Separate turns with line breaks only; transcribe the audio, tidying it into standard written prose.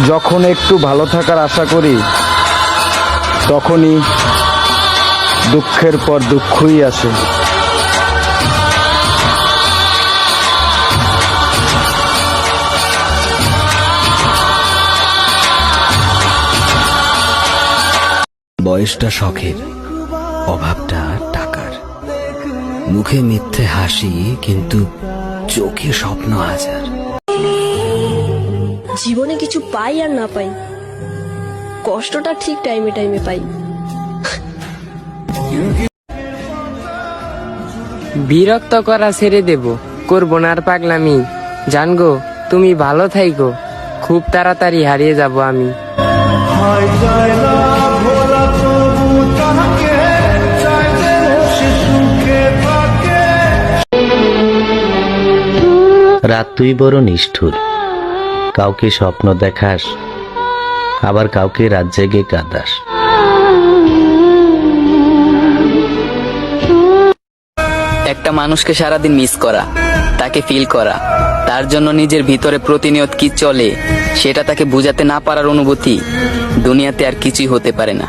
যখন একটু ভালো থাকার আশা করি তখনই দুঃখের পর দুঃখই আসে।
বয়সটা শখের, অভাবটা টাকার। মুখে মিথ্যে হাসি, কিন্তু চোখে স্বপ্ন হাজার।
জীবনে কিছু পাই আর না পাই, কষ্টটা ঠিক টাইমে টাইমে পাই।
বিরক্ত করা ছেড়ে দেব, করবো না আর পাগলামি। জানগো তুমি ভালো থাইকো, খুব তাড়াতাড়ি হারিয়ে যাব আমি।
রাত তুই বড় নিষ্ঠুর, কাউকে স্বপ্ন দেখাস, আবার কাউকে রাত জেগে কাঁদাস।
একটা মানুষকে সারাদিন মিস করা, তাকে ফিল করা, তার জন্য নিজের ভিতরে প্রতিনিয়ত কি চলে সেটা তাকে বোঝাতে না পারার অনুভূতি দুনিয়াতে আর কিছুই হতে পারে না।